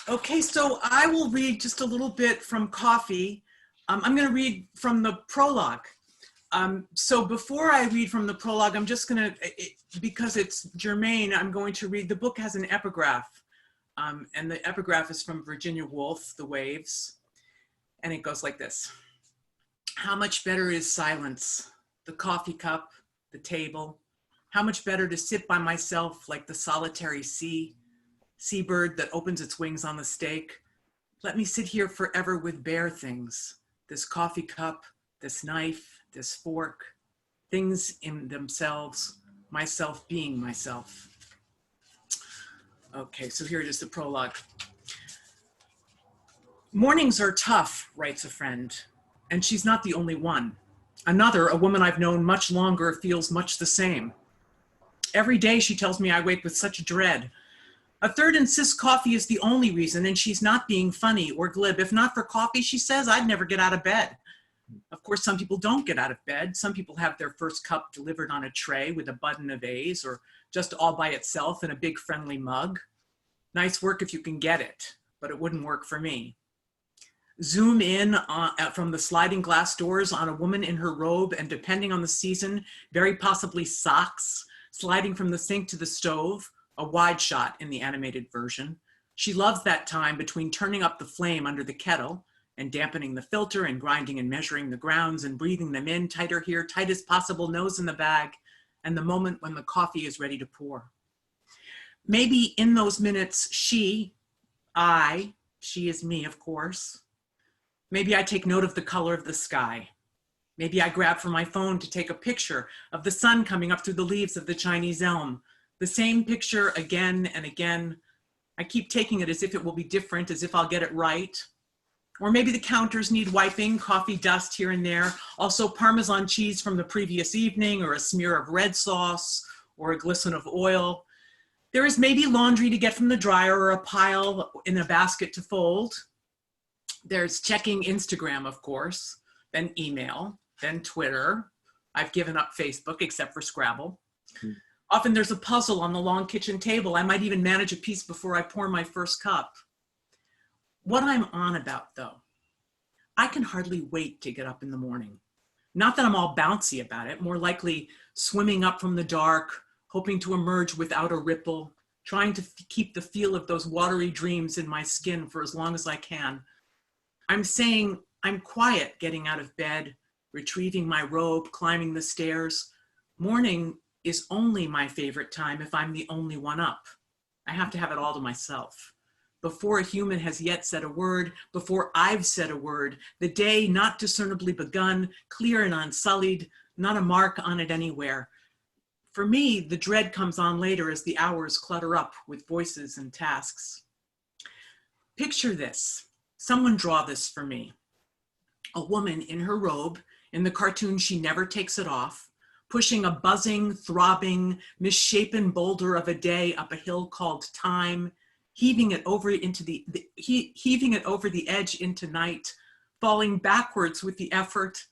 Okay, so I will read just a little bit from Coffee. I'm going to read from the prologue. So before I read from the prologue, I'm just going to, because it's germane, I'm going to read, the book has an epigraph. And the epigraph is from Virginia Woolf, The Waves. And it goes like this. How much better is silence, the coffee cup, the table. How much better to sit by myself like the solitary seabird that opens its wings on the stake. Let me sit here forever with bare things, this coffee cup, this knife, this fork, things in themselves, myself being myself. Okay, so here it is, the prologue. Mornings are tough, writes a friend, and she's not the only one. Another, a woman I've known much longer, feels much the same. Every day, she tells me, I wake with such dread. A third insists coffee is the only reason, and she's not being funny or glib. If not for coffee, she says, I'd never get out of bed. Of course, some people don't get out of bed. Some people have their first cup delivered on a tray with a button of A's, or just all by itself in a big friendly mug. Nice work if you can get it, but it wouldn't work for me. Zoom in from the sliding glass doors on a woman in her robe and, depending on the season, very possibly socks, sliding from the sink to the stove, a wide shot in the animated version. She loves that time between turning up the flame under the kettle and dampening the filter and grinding and measuring the grounds and breathing them in, tighter here, tight as possible, nose in the bag, and the moment when the coffee is ready to pour. Maybe in those minutes, she is me, of course. Maybe I take note of the color of the sky. Maybe I grab for my phone to take a picture of the sun coming up through the leaves of the Chinese elm. The same picture again and again. I keep taking it as if it will be different, as if I'll get it right. Or maybe the counters need wiping, coffee dust here and there, also Parmesan cheese from the previous evening, or a smear of red sauce, or a glisten of oil. There is maybe laundry to get from the dryer, or a pile in a basket to fold. There's checking Instagram, of course, then email, then Twitter. I've given up Facebook except for Scrabble. Often there's a puzzle on the long kitchen table. I might even manage a piece before I pour my first cup. What I'm on about, though, I can hardly wait to get up in the morning. Not that I'm all bouncy about it, more likely swimming up from the dark, hoping to emerge without a ripple, trying to keep the feel of those watery dreams in my skin for as long as I can. I'm saying I'm quiet getting out of bed, retrieving my robe, climbing the stairs. Morning is only my favorite time if I'm the only one up. I have to have it all to myself. Before a human has yet said a word, before I've said a word, the day not discernibly begun, clear and unsullied, not a mark on it anywhere. For me, the dread comes on later as the hours clutter up with voices and tasks. Picture this. Someone draw this for me. A woman in her robe, in the cartoon she never takes it off, pushing a buzzing, throbbing, misshapen boulder of a day up a hill called time, heaving it over the edge into night, falling backwards with the effort,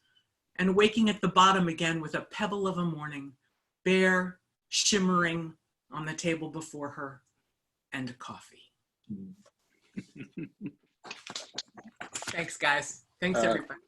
and waking at the bottom again with a pebble of a morning, bare, shimmering on the table before her, and a coffee. Thanks, guys. Thanks, everybody.